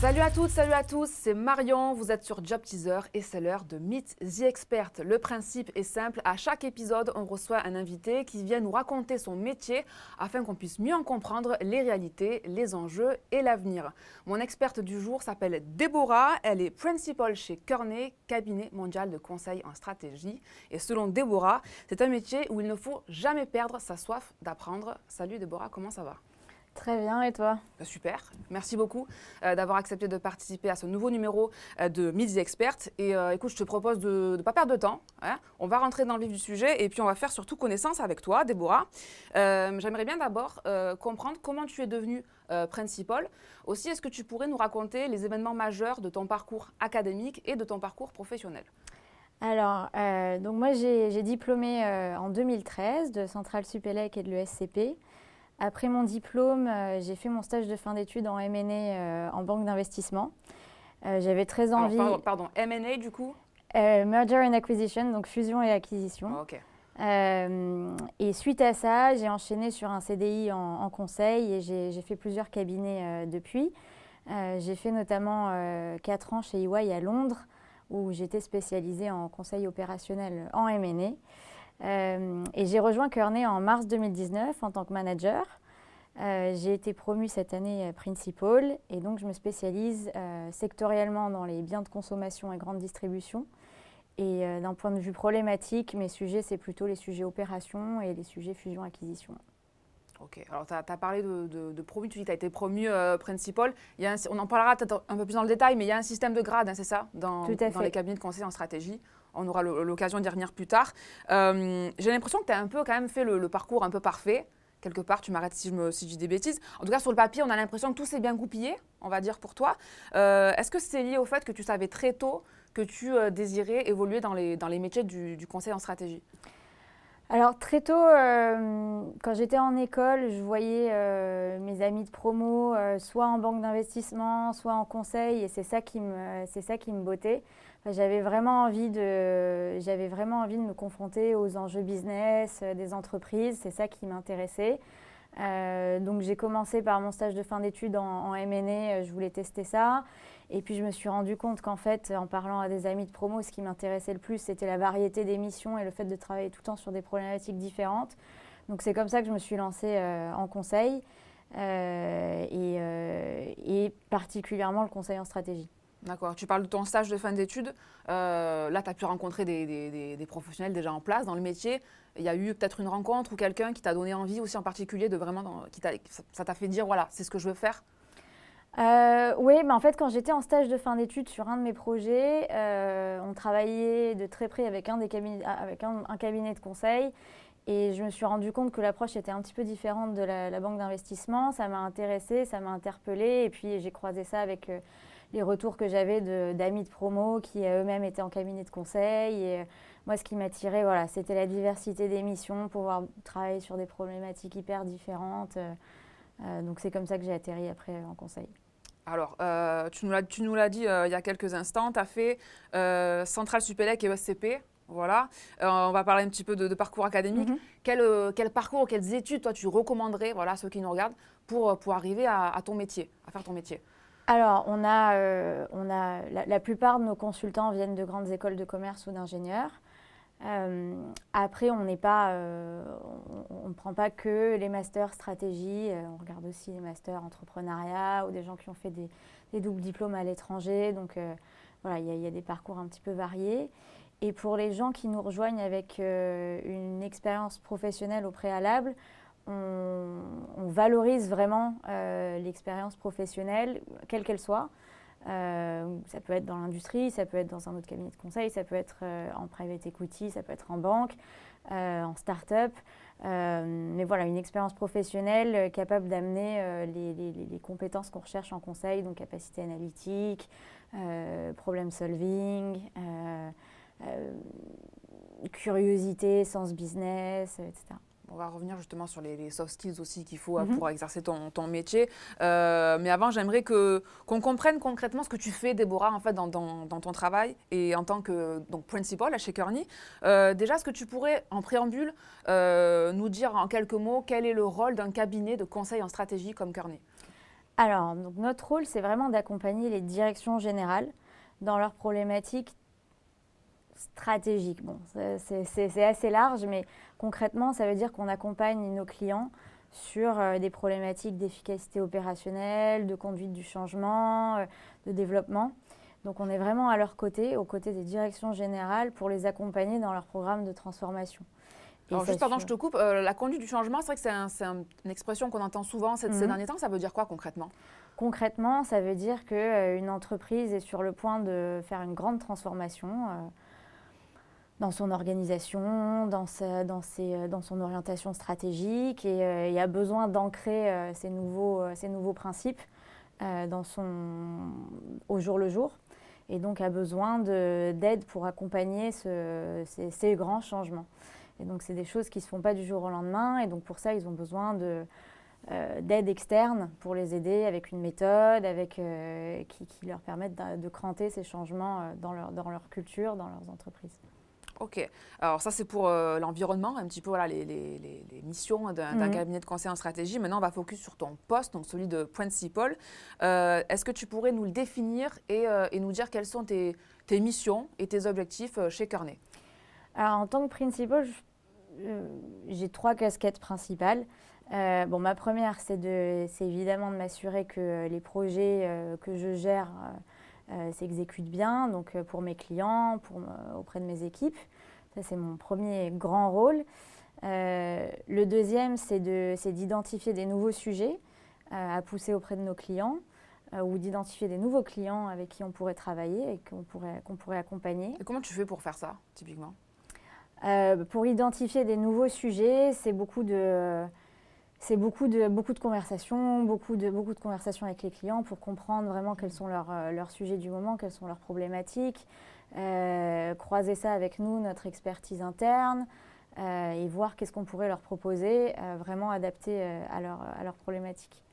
Salut à toutes, salut à tous, c'est Marion, vous êtes sur Job Teaser et c'est l'heure de Meet the Expert. Le principe est simple, à chaque épisode, on reçoit un invité qui vient nous raconter son métier afin qu'on puisse mieux en comprendre les réalités, les enjeux et l'avenir. Mon experte du jour s'appelle Déborah, elle est principal chez Kearney, cabinet mondial de conseil en stratégie. Et selon Déborah, c'est un métier où il ne faut jamais perdre sa soif d'apprendre. Salut Déborah, comment ça va ? Très bien, et toi? Super, merci beaucoup d'avoir accepté de participer à ce nouveau numéro de Meet the Expert. Et écoute, je te propose de ne pas perdre de temps, hein. On va rentrer dans le vif du sujet et puis on va faire surtout connaissance avec toi, Déborah. J'aimerais bien d'abord comprendre comment tu es devenue principal. Aussi, est-ce que tu pourrais nous raconter les événements majeurs de ton parcours académique et de ton parcours professionnel? Alors, donc moi j'ai diplômé en 2013 de Centrale Supélec et de l'ESCP. Après mon diplôme, j'ai fait mon stage de fin d'études en M&A en banque d'investissement. J'avais très envie… Alors, pardon, M&A du coup? Merger and Acquisition, donc fusion et acquisition. Oh, ok. Et suite à ça, j'ai enchaîné sur un CDI en conseil et j'ai fait plusieurs cabinets depuis. J'ai fait notamment 4 ans chez EY à Londres, où j'étais spécialisée en conseil opérationnel en M&A. Et j'ai rejoint Kearney en mars 2019 en tant que manager. J'ai été promue cette année principal et donc je me spécialise sectoriellement dans les biens de consommation et grande distribution. Et d'un point de vue problématique, mes sujets, c'est plutôt les sujets opérations et les sujets fusion-acquisition. Ok, alors tu as parlé de promu, tu dis que tu as été promu principal. On en parlera peut-être un peu plus dans le détail, mais il y a un système de grade, hein, c'est ça, dans les cabinets de conseil en stratégie. On aura l'occasion d'y revenir plus tard. J'ai l'impression que tu as un peu quand même fait le parcours un peu parfait. Quelque part, tu m'arrêtes si je dis des bêtises. En tout cas, sur le papier, on a l'impression que tout s'est bien goupillé, on va dire pour toi. Est-ce que c'est lié au fait que tu savais très tôt que tu désirais évoluer dans les métiers du conseil en stratégie ? Alors très tôt, quand j'étais en école, je voyais mes amis de promo soit en banque d'investissement, soit en conseil, et c'est ça qui me bottait. Enfin, j'avais vraiment envie de me confronter aux enjeux business des entreprises, c'est ça qui m'intéressait. Donc j'ai commencé par mon stage de fin d'études en M&A, je voulais tester ça. Et puis je me suis rendu compte qu'en fait, en parlant à des amis de promo, ce qui m'intéressait le plus, c'était la variété des missions et le fait de travailler tout le temps sur des problématiques différentes. Donc c'est comme ça que je me suis lancée en conseil et particulièrement le conseil en stratégie. D'accord, tu parles de ton stage de fin d'études. Là, tu as pu rencontrer des professionnels déjà en place dans le métier. Il y a eu peut-être une rencontre ou quelqu'un qui t'a donné envie aussi en particulier de vraiment, ça t'a fait dire, voilà, c'est ce que je veux faire? Oui, mais en fait, quand j'étais en stage de fin d'études sur un de mes projets, on travaillait de très près avec un cabinet de conseil. Et je me suis rendu compte que l'approche était un petit peu différente de la banque d'investissement. Ça m'a intéressée, ça m'a interpellée. Et puis, j'ai croisé ça avec les retours que j'avais d'amis de promo qui eux-mêmes étaient en cabinet de conseil. Et moi, ce qui m'attirait, voilà, c'était la diversité des missions, pouvoir travailler sur des problématiques hyper différentes. Donc, c'est comme ça que j'ai atterri après en conseil. Alors, tu nous l'as dit il y a quelques instants, tu as fait Centrale Supélec et ESCP. Voilà. On va parler un petit peu de parcours académique. Quel parcours, quelles études, toi, tu recommanderais, voilà, à ceux qui nous regardent, pour arriver à ton métier, à faire ton métier? Alors, la plupart de nos consultants viennent de grandes écoles de commerce ou d'ingénieurs. Après, on ne prend pas que les masters stratégie, on regarde aussi les masters entrepreneuriat ou des gens qui ont fait des doubles diplômes à l'étranger. Donc, voilà, il y a des parcours un petit peu variés. Et pour les gens qui nous rejoignent avec une expérience professionnelle au préalable, on valorise vraiment l'expérience professionnelle, quelle qu'elle soit. Ça peut être dans l'industrie, ça peut être dans un autre cabinet de conseil, ça peut être en private equity, ça peut être en banque, en start-up. Mais voilà, une expérience professionnelle capable d'amener les compétences qu'on recherche en conseil, donc capacité analytique, problem solving, curiosité, sens business, etc. On va revenir justement sur les soft skills aussi qu'il faut pour exercer ton métier. Mais avant, j'aimerais qu'on comprenne concrètement ce que tu fais, Déborah, en fait, dans ton travail et en tant que principal chez Kearney. Déjà, est-ce que tu pourrais, en préambule, nous dire en quelques mots quel est le rôle d'un cabinet de conseil en stratégie comme Kearney? Alors, donc notre rôle, c'est vraiment d'accompagner les directions générales dans leurs problématiques stratégiques. Bon, c'est assez large, mais concrètement, ça veut dire qu'on accompagne nos clients sur des problématiques d'efficacité opérationnelle, de conduite du changement, de développement. Donc on est vraiment à leur côté, aux côtés des directions générales, pour les accompagner dans leur programme de transformation. Alors juste, pardon, je te coupe, la conduite du changement, c'est vrai que c'est une expression qu'on entend souvent ces derniers temps. Ça veut dire quoi concrètement? Concrètement, ça veut dire qu'une entreprise est sur le point de faire une grande transformation dans son organisation, dans son orientation stratégique, et a besoin d'ancrer ces nouveaux principes au jour le jour, et donc a besoin d'aide pour accompagner ces grands changements. Et donc c'est des choses qui ne se font pas du jour au lendemain, et donc pour ça ils ont besoin d'aide externe pour les aider avec une méthode qui leur permette de cranter ces changements dans leur culture, dans leurs entreprises. Ok, alors ça c'est pour l'environnement, un petit peu voilà, les missions d'un cabinet de conseil en stratégie. Maintenant on va focus sur ton poste, donc celui de principal. Est-ce que tu pourrais nous le définir et nous dire quelles sont tes missions et tes objectifs chez Kearney? Alors en tant que principal, j'ai 3 casquettes principales. Ma première, c'est évidemment de m'assurer que les projets que je gère s'exécutent bien, donc pour mes clients, auprès de mes équipes. Ça, c'est mon premier grand rôle. Le deuxième, c'est d'identifier des nouveaux sujets à pousser auprès de nos clients, ou d'identifier des nouveaux clients avec qui on pourrait travailler et qu'on pourrait accompagner. Et comment tu fais pour faire ça, typiquement? Pour identifier des nouveaux sujets, c'est beaucoup de conversations, beaucoup de conversations avec les clients pour comprendre vraiment quels sont leurs sujets du moment, quelles sont leurs problématiques, croiser ça avec nous, notre expertise interne, et voir qu'est-ce qu'on pourrait leur proposer, vraiment adapté à leurs problématiques.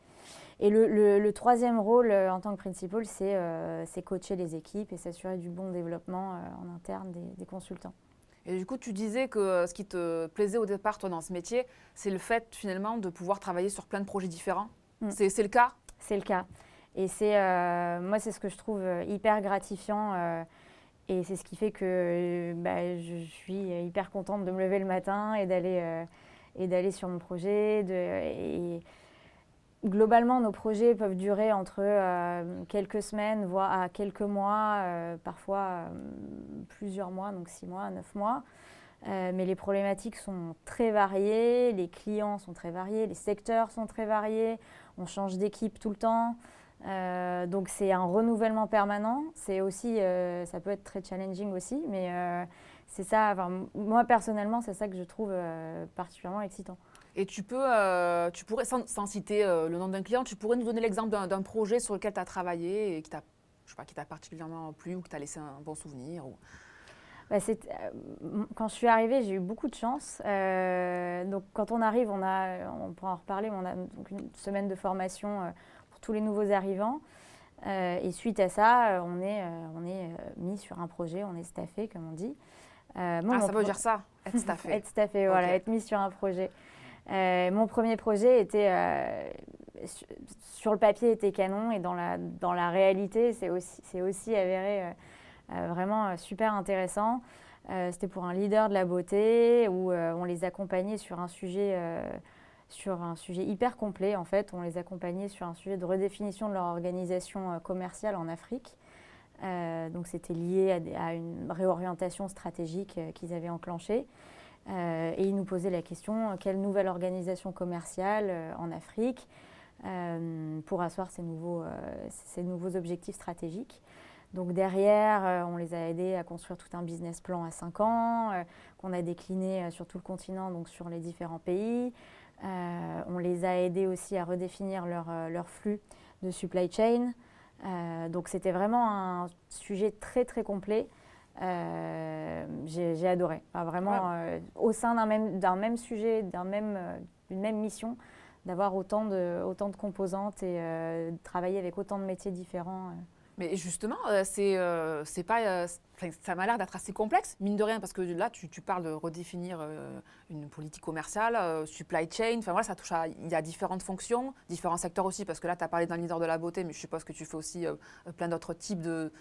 Et le troisième rôle en tant que principal, c'est coacher les équipes et s'assurer du bon développement en interne des consultants. Et du coup, tu disais que ce qui te plaisait au départ, toi, dans ce métier, c'est le fait, finalement, de pouvoir travailler sur plein de projets différents. C'est le cas? C'est le cas. Et moi, c'est ce que je trouve hyper gratifiant. Et c'est ce qui fait que je suis hyper contente de me lever le matin et d'aller sur mon projet. Et globalement, nos projets peuvent durer entre quelques semaines, voire à quelques mois, parfois plusieurs mois, donc 6 mois, 9 mois. Mais les problématiques sont très variées, les clients sont très variés, les secteurs sont très variés, on change d'équipe tout le temps. Donc c'est un renouvellement permanent. C'est aussi, ça peut être très challenging aussi, mais c'est ça. Enfin, moi personnellement, c'est ça que je trouve particulièrement excitant. Et tu pourrais, sans citer le nom d'un client, tu pourrais nous donner l'exemple d'un projet sur lequel tu as travaillé et qui t'a particulièrement plu ou que tu as laissé un bon souvenir ou... Quand je suis arrivée, j'ai eu beaucoup de chance. Donc quand on arrive, on pourra en reparler, mais on a donc une semaine de formation pour tous les nouveaux arrivants. Et suite à ça, on est mis sur un projet, on est staffé, comme on dit. ça veut dire ça, être staffé. Être staffé, voilà, okay. Être mis sur un projet. Mon premier projet était, sur le papier, était canon, et dans la réalité, c'est aussi avéré vraiment super intéressant. C'était pour un leader de la beauté où on les accompagnait sur un sujet hyper complet. En fait, on les accompagnait sur un sujet de redéfinition de leur organisation commerciale en Afrique. Donc c'était lié à une réorientation stratégique qu'ils avaient enclenchée. Et ils nous posaient la question, quelle nouvelle organisation commerciale en Afrique pour asseoir ces nouveaux objectifs stratégiques. Donc derrière, on les a aidés à construire tout un business plan à 5 ans, qu'on a décliné sur tout le continent, donc sur les différents pays. On les a aidés aussi à redéfinir leur flux de supply chain. Donc c'était vraiment un sujet très très complet. J'ai adoré. Enfin, vraiment, au sein d'un même sujet, d'une même mission, d'avoir autant de composantes et de travailler avec autant de métiers différents. Mais justement, c'est pas, ça m'a l'air d'être assez complexe, mine de rien, parce que là, tu parles de redéfinir une politique commerciale, supply chain, enfin voilà, ça touche il y a différentes fonctions, différents secteurs aussi, parce que là, tu as parlé d'un leader de la beauté, mais je suppose que tu fais aussi plein d'autres types de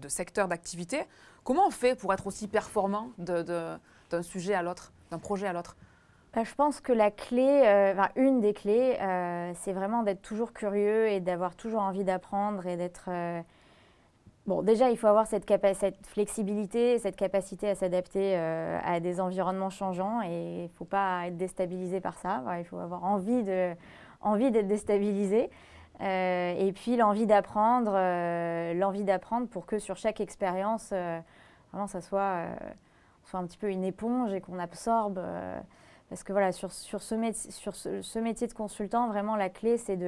secteurs d'activité. Comment on fait pour être aussi performant d'un sujet à l'autre, d'un projet à l'autre? Je pense que la clé, une des clés, c'est vraiment d'être toujours curieux et d'avoir toujours envie d'apprendre et d'être... Bon, déjà, il faut avoir cette flexibilité, cette capacité à s'adapter à des environnements changeants et il ne faut pas être déstabilisé par ça. Voilà, il faut avoir envie d'être déstabilisé. Et puis l'envie d'apprendre pour que sur chaque expérience, vraiment, ça soit un petit peu une éponge et qu'on absorbe... Parce que voilà, sur ce métier de consultant, vraiment la clé, c'est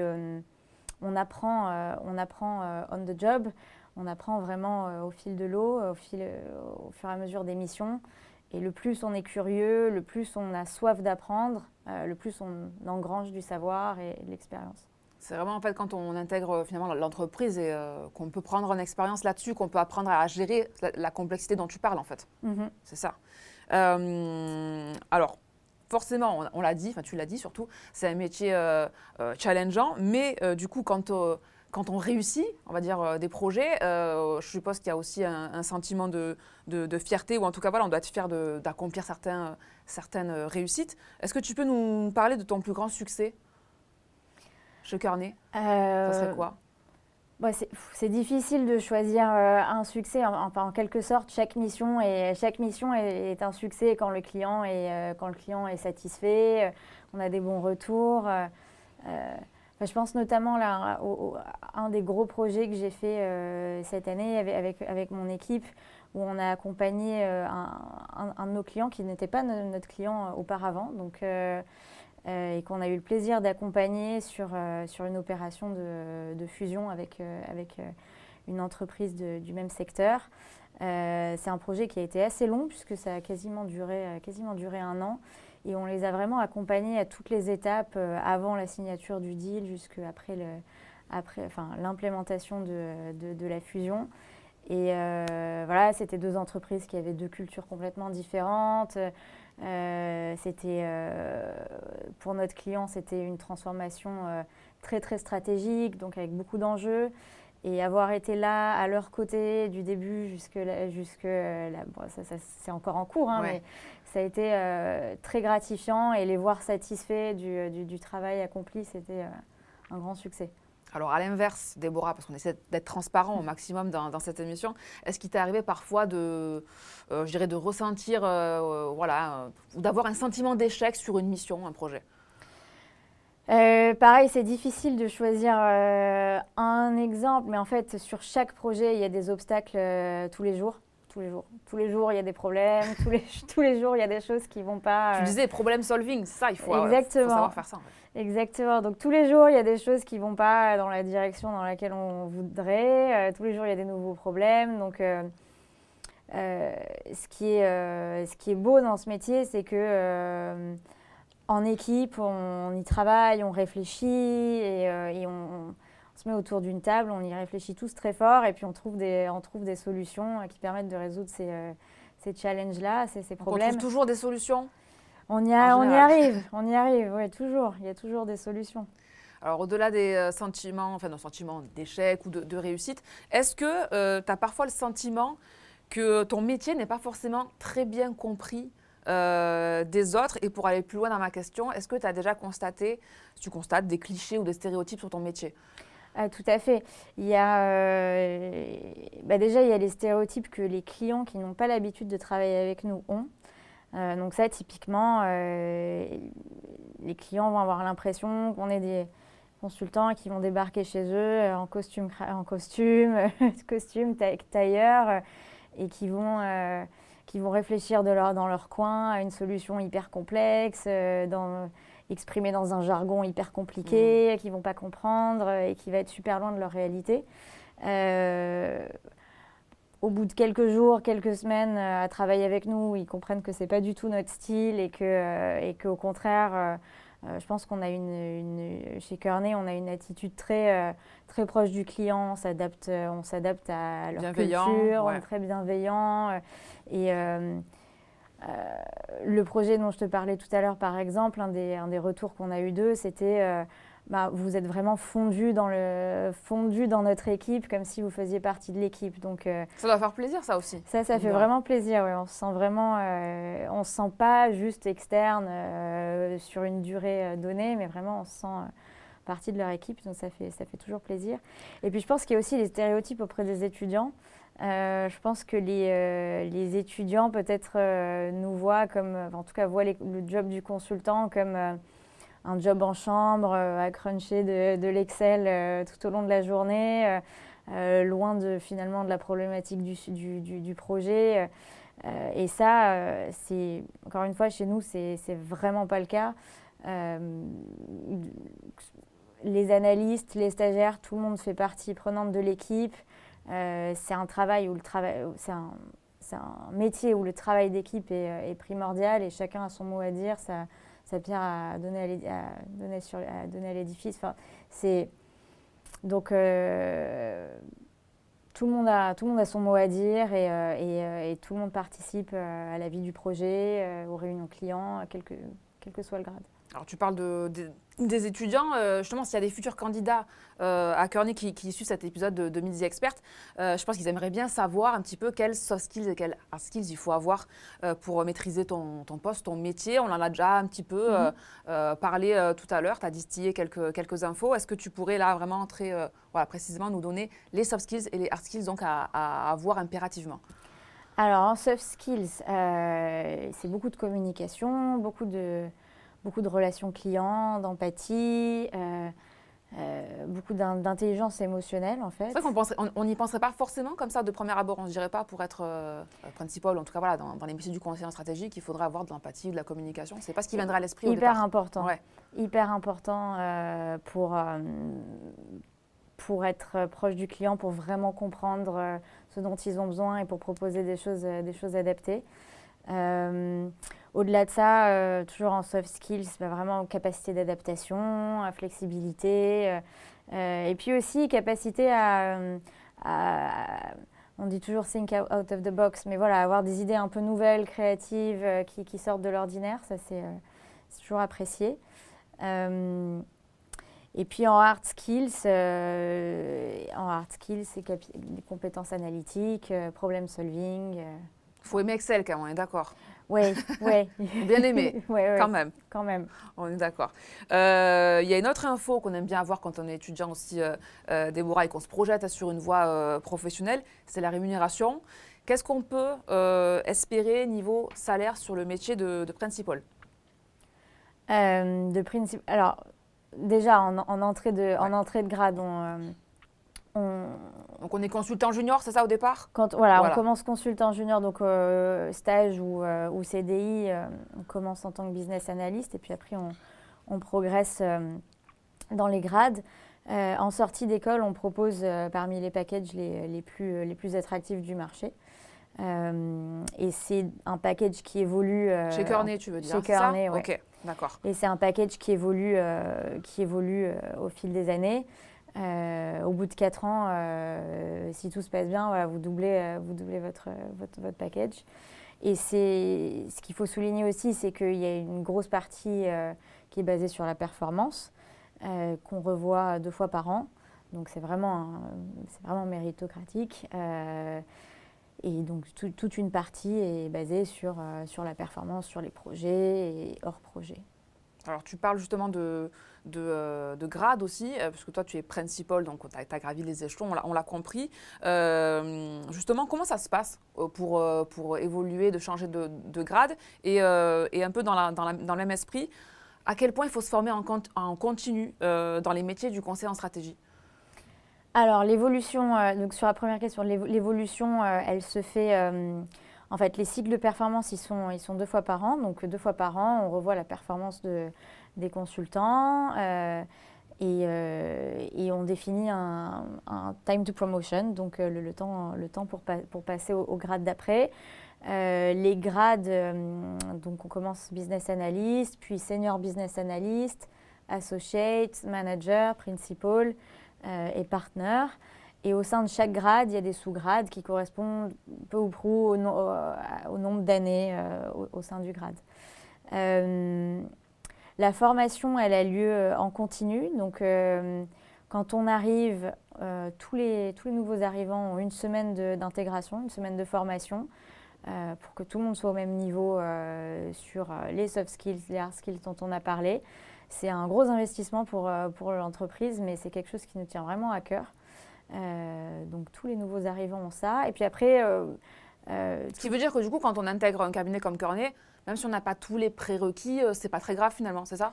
on apprend on the job, on apprend vraiment au fil de l'eau, au fur et à mesure des missions. Et le plus on est curieux, le plus on a soif d'apprendre, le plus on engrange du savoir et de l'expérience. C'est vraiment en fait quand on intègre finalement l'entreprise et qu'on peut prendre une expérience là-dessus, qu'on peut apprendre à gérer la complexité dont tu parles en fait. Mm-hmm. C'est ça. Alors, forcément, on l'a dit, enfin tu l'as dit surtout, c'est un métier challengeant, mais du coup, quand on réussit, on va dire, des projets, je suppose qu'il y a aussi un sentiment de fierté, ou en tout cas, voilà, on doit être fier d'accomplir certaines réussites. Est-ce que tu peux nous parler de ton plus grand succès chez Kearney? Ça serait quoi? C'est difficile de choisir un succès. En quelque sorte, chaque mission est un succès quand le client est satisfait, on a des bons retours. Je pense notamment là, à un des gros projets que j'ai fait cette année avec mon équipe, où on a accompagné un de nos clients qui n'était pas notre client auparavant. Donc, et qu'on a eu le plaisir d'accompagner sur une opération de fusion avec une entreprise du même secteur. C'est un projet qui a été assez long puisque ça a quasiment duré 1 an et on les a vraiment accompagnés à toutes les étapes avant la signature du deal jusqu'après l'implémentation de la fusion. Et voilà, c'était 2 entreprises qui avaient 2 cultures complètement différentes. Pour notre client, c'était une transformation très très stratégique, donc avec beaucoup d'enjeux. Et avoir été là à leur côté du début jusque là, ça c'est encore en cours, hein, ouais. Mais ça a été très gratifiant et les voir satisfaits du travail accompli, c'était un grand succès. Alors à l'inverse, Déborah, parce qu'on essaie d'être transparent au maximum dans cette émission, est-ce qu'il t'est arrivé parfois de ressentir, ou d'avoir un sentiment d'échec sur une mission, un projet? Pareil, c'est difficile de choisir un exemple, mais en fait, sur chaque projet, il y a des obstacles tous les jours. Tous les jours, il y a des problèmes. tous les jours, il y a des choses qui ne vont pas... Tu disais problem solving, ça, il faut savoir faire ça. En fait. Exactement. Donc, tous les jours, il y a des choses qui ne vont pas dans la direction dans laquelle on voudrait. Tous les jours, il y a des nouveaux problèmes. Donc, ce qui est beau dans ce métier, c'est que en équipe, on y travaille, on réfléchit et on se met autour d'une table, on y réfléchit tous très fort et puis on trouve des solutions qui permettent de résoudre ces challenges-là, ces problèmes. On trouve toujours des solutions? On y arrive, oui, toujours. Il y a toujours des solutions. Alors, au-delà des sentiments d'échec ou de réussite, est-ce que tu as parfois le sentiment que ton métier n'est pas forcément très bien compris des autres? Et pour aller plus loin dans ma question, est-ce que tu as déjà constaté des clichés ou des stéréotypes sur ton métier? Tout à fait. Il y a, déjà, il y a les stéréotypes que les clients qui n'ont pas l'habitude de travailler avec nous ont. Donc ça, typiquement, les clients vont avoir l'impression qu'on est des consultants qui vont débarquer chez eux en costume tailleur, et qui vont réfléchir dans leur coin à une solution hyper complexe, exprimée dans un jargon hyper compliqué, qu'ils ne vont pas comprendre et qui va être super loin de leur réalité. Au bout de quelques jours, quelques semaines à travailler avec nous, ils comprennent que ce n'est pas du tout notre style et qu'au contraire, Je pense qu'on a chez Kearney, on a une attitude très, très proche du client, on s'adapte à leur culture, on est très bienveillant. Et le projet dont je te parlais tout à l'heure, par exemple, un des retours qu'on a eu d'eux, c'était vous êtes vraiment fondu dans notre équipe, comme si vous faisiez partie de l'équipe. Donc, ça doit faire plaisir, ça aussi. Ça fait vraiment plaisir, ouais. On se sent vraiment, on se sent pas juste externe sur une durée donnée, mais vraiment on se sent partie de leur équipe, donc ça fait toujours plaisir. Et puis je pense qu'il y a aussi les stéréotypes auprès des étudiants. Je pense que les étudiants peut-être nous voient comme, en tout cas voient le job du consultant comme un job en chambre, à cruncher de l'Excel tout au long de la journée, loin finalement de la problématique du projet. Et ça, encore une fois, chez nous, c'est vraiment pas le cas. Les analystes, les stagiaires, tout le monde fait partie prenante de l'équipe. C'est un métier où le travail d'équipe est primordial et chacun a son mot à dire. Sa pierre à donner à l'édifice. Enfin, donc tout le monde a son mot à dire et tout le monde participe à la vie du projet, aux réunions clients, quel que soit le grade. Alors tu parles des étudiants, justement s'il y a des futurs candidats à Kearney qui suivent cet épisode de Midi Expert, je pense qu'ils aimeraient bien savoir un petit peu quels soft skills et quels hard skills il faut avoir pour maîtriser ton poste, ton métier. On en a déjà un petit peu parlé tout à l'heure, tu as distillé quelques infos. Est-ce que tu pourrais là vraiment entrer précisément nous donner les soft skills et les hard skills donc à avoir impérativement? Alors en soft skills, c'est beaucoup de communication, beaucoup de relations clients, d'empathie, beaucoup d'intelligence émotionnelle en fait. C'est vrai qu'on n'y penserait pas forcément comme ça de premier abord. On ne dirait pas pour être principal, en tout cas voilà, dans les métiers du conseiller en stratégie, qu'il faudrait avoir de l'empathie, de la communication. C'est pas ce qui viendrait à l'esprit au départ. Hyper important pour être proche du client, pour vraiment comprendre ce dont ils ont besoin et pour proposer des choses adaptées. Au-delà de ça, toujours en soft skills, vraiment capacité d'adaptation, flexibilité, et puis aussi capacité on dit toujours think out of the box, mais voilà, avoir des idées un peu nouvelles, créatives, qui sortent de l'ordinaire, ça c'est toujours apprécié. Et puis en hard skills, c'est des compétences analytiques, problem solving. Il faut aimer Excel quand même, on est d'accord. Oui. Bien aimé, quand même. On est d'accord. Il y a une autre info qu'on aime bien avoir quand on est étudiant aussi, Déborah, et qu'on se projette sur une voie professionnelle, c'est la rémunération. Qu'est-ce qu'on peut espérer niveau salaire sur le métier de principal? Alors, déjà, en entrée de grade, donc on est consultant junior, c'est ça au départ? On commence consultant junior, donc stage ou CDI, on commence en tant que business analyst et puis après on progresse dans les grades. En sortie d'école, on propose parmi les packages les plus attractifs du marché. Et c'est un package qui évolue… chez Kearney, tu veux dire? Chez Kearney, oui. Ok, d'accord. Et c'est un package qui évolue au fil des années. Au bout de 4 ans, si tout se passe bien, vous doublez votre package. Et ce qu'il faut souligner aussi, c'est qu'il y a une grosse partie qui est basée sur la performance, qu'on revoit 2 fois par an. Donc c'est vraiment méritocratique. Et donc toute une partie est basée sur la performance, sur les projets et hors projet. Alors tu parles justement de grade aussi, parce que toi tu es principal, donc tu as gravi les échelons, on l'a compris. Justement, comment ça se passe pour évoluer, de changer de grade et un peu dans le même esprit, à quel point il faut se former en continu dans les métiers du conseil en stratégie? Alors l'évolution, donc sur la première question, l'évolution, elle se fait… en fait, les cycles de performance, ils sont 2 fois par an. Donc 2 fois par an, on revoit la performance des consultants et on définit un time to promotion, donc le temps pour passer au grade d'après. Les grades, donc on commence business analyst, puis senior business analyst, associate, manager, principal et partner. Et au sein de chaque grade, il y a des sous-grades qui correspondent peu ou prou au nombre d'années au sein du grade. La formation, elle a lieu en continu. Donc, quand on arrive, tous les nouveaux arrivants ont une semaine d'intégration, une semaine de formation pour que tout le monde soit au même niveau sur les soft skills, les hard skills dont on a parlé. C'est un gros investissement pour l'entreprise, mais c'est quelque chose qui nous tient vraiment à cœur. Donc tous les nouveaux arrivants ont ça. Et puis après… Ce qui veut dire que du coup, quand on intègre un cabinet comme Kearney, même si on n'a pas tous les prérequis, c'est pas très grave finalement, c'est ça?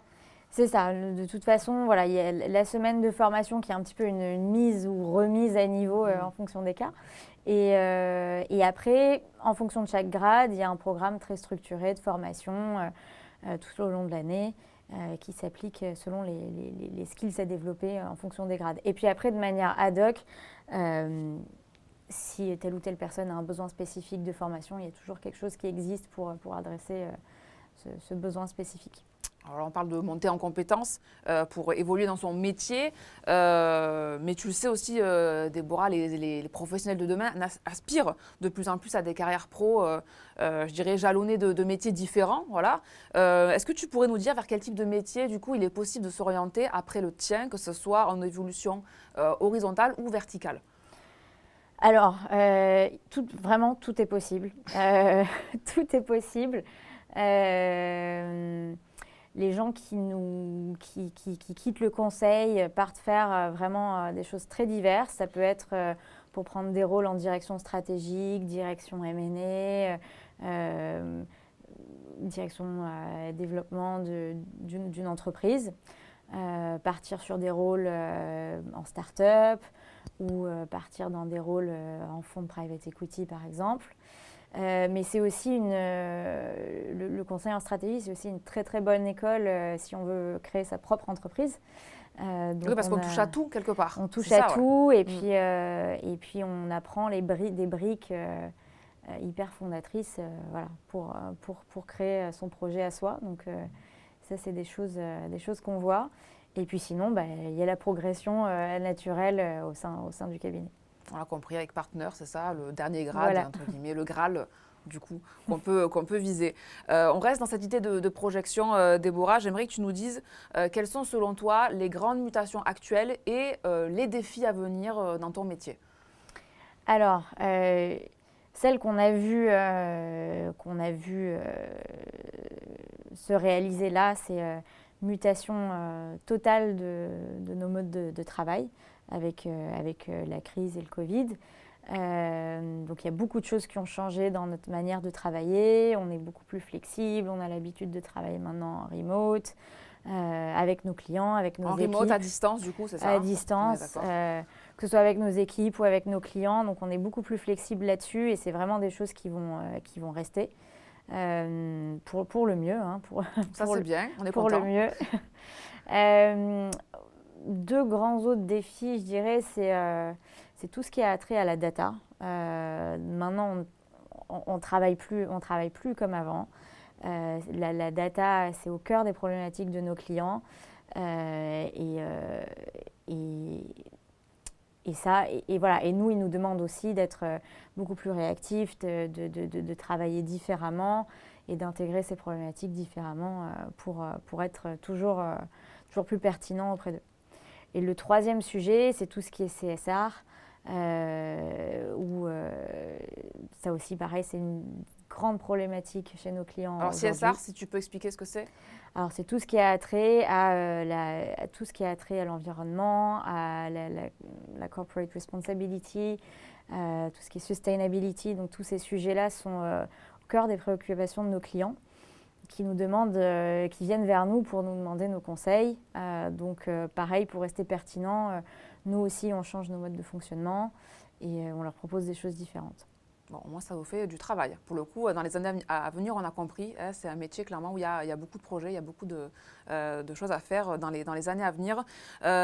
C'est ça. De toute façon, voilà, il y a la semaine de formation qui est un petit peu une mise ou remise à niveau en fonction des cas. Et après, en fonction de chaque grade, il y a un programme très structuré de formation tout au long de l'année qui s'applique selon les skills à développer en fonction des grades. Et puis après, de manière ad hoc, si telle ou telle personne a un besoin spécifique de formation, il y a toujours quelque chose qui existe pour adresser ce besoin spécifique. Alors on parle de monter en compétences pour évoluer dans son métier, mais tu le sais aussi, Déborah, les professionnels de demain aspirent de plus en plus à des carrières pro, je dirais jalonnées de métiers différents. Voilà. Est-ce que tu pourrais nous dire vers quel type de métier, du coup, il est possible de s'orienter après le tien, que ce soit en évolution horizontale ou verticale? Alors, vraiment, tout est possible. Tout est possible. Les gens qui quittent le conseil partent faire vraiment des choses très diverses. Ça peut être pour prendre des rôles en direction stratégique, direction M&A, direction développement d'une entreprise, partir sur des rôles en start-up ou partir dans des rôles en fonds de private equity par exemple. Mais c'est aussi le conseil en stratégie, c'est aussi une très très bonne école si on veut créer sa propre entreprise. Donc oui, parce qu'on touche à tout quelque part. On touche à tout et puis on apprend des briques hyper fondatrices voilà, pour créer son projet à soi. Donc ça, c'est des choses qu'on voit. Et puis sinon, il y a la progression naturelle au sein du cabinet. On l'a compris avec Partner, c'est ça, le dernier grade, voilà. Entre guillemets, le Graal, du coup, qu'on peut viser. On reste dans cette idée de projection, Déborah. J'aimerais que tu nous dises quelles sont, selon toi, les grandes mutations actuelles et les défis à venir dans ton métier. Alors, celle qu'on a vu se réaliser là, c'est mutation totale de nos modes de travail. Avec la crise et le Covid. Donc il y a beaucoup de choses qui ont changé dans notre manière de travailler. On est beaucoup plus flexible, on a l'habitude de travailler maintenant en remote, avec nos clients, avec nos équipes. En remote, à distance du coup, c'est ça? À distance, que ce soit avec nos équipes ou avec nos clients. Donc on est beaucoup plus flexible là-dessus et c'est vraiment des choses qui vont rester. Pour le mieux. Hein, ça c'est bien, on est pour content. Pour le mieux. Deux grands autres défis, je dirais, c'est tout ce qui a trait à la data. Maintenant, on travaille plus comme avant. La data, c'est au cœur des problématiques de nos clients. Voilà. Et nous, ils nous demandent aussi d'être beaucoup plus réactifs, de travailler différemment et d'intégrer ces problématiques différemment pour être toujours plus pertinent auprès d'eux. Et le troisième sujet, c'est tout ce qui est CSR, où ça aussi, pareil, c'est une grande problématique chez nos clients. Alors CSR, si tu peux expliquer ce que c'est? Alors c'est tout ce qui a trait à l'environnement, à la corporate responsibility, tout ce qui est sustainability. Donc tous ces sujets-là sont au cœur des préoccupations de nos clients, qui nous demandent, qui viennent vers nous pour nous demander nos conseils. Donc pareil, pour rester pertinent, nous aussi on change nos modes de fonctionnement et on leur propose des choses différentes. Bon, moi ça vous fait du travail. Pour le coup, dans les années à venir, on a compris, c'est un métier clairement où il y a beaucoup de projets, il y a beaucoup de choses à faire dans les années à venir.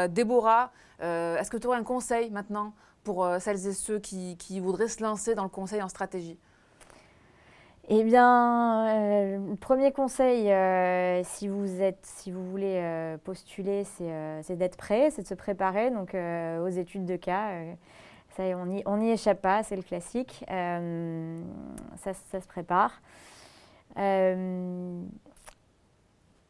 Déborah, est-ce que tu aurais un conseil maintenant pour celles et ceux qui voudraient se lancer dans le conseil en stratégie? Eh bien, le premier conseil, si vous voulez postuler, c'est d'être prêt, c'est de se préparer donc, aux études de cas. Ça, on n'y échappe pas, c'est le classique. Ça se prépare.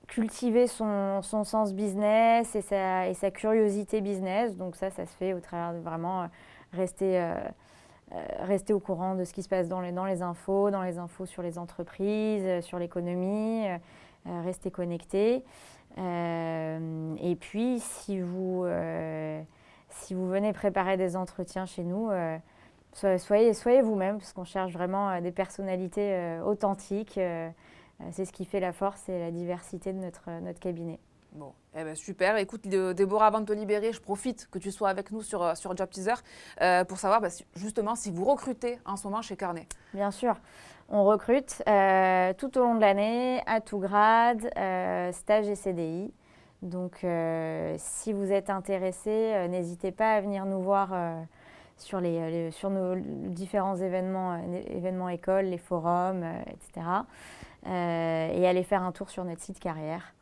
Cultiver son sens business et sa curiosité business. Donc ça se fait au travers de vraiment rester au courant de ce qui se passe dans les infos sur les entreprises, sur l'économie, rester connecté. Et puis, si vous venez préparer des entretiens chez nous, soyez vous-même, parce qu'on cherche vraiment des personnalités authentiques. C'est ce qui fait la force et la diversité de notre cabinet. Bon, eh ben super. Écoute, Déborah, avant de te libérer, je profite que tu sois avec nous sur Job Teaser pour savoir justement si vous recrutez en ce moment chez Kearney. Bien sûr, on recrute tout au long de l'année, à tout grade, stage et CDI. Donc, si vous êtes intéressé, n'hésitez pas à venir nous voir sur nos différents événements écoles, les forums, etc. Et aller faire un tour sur notre site carrière.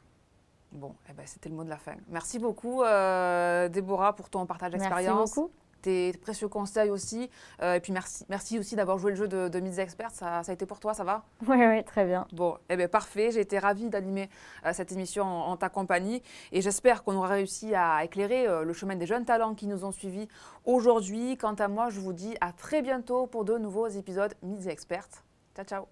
Bon, eh ben, c'était le mot de la fin. Merci beaucoup, Déborah, pour ton partage d'expérience. Merci beaucoup. Tes précieux conseils aussi. Et puis, merci aussi d'avoir joué le jeu de Meet the Expert. Ça a été pour toi, ça va? Oui, très bien. Bon, eh bien, parfait. J'ai été ravie d'animer cette émission en ta compagnie. Et j'espère qu'on aura réussi à éclairer le chemin des jeunes talents qui nous ont suivis aujourd'hui. Quant à moi, je vous dis à très bientôt pour de nouveaux épisodes Meet the Expert. Ciao, ciao.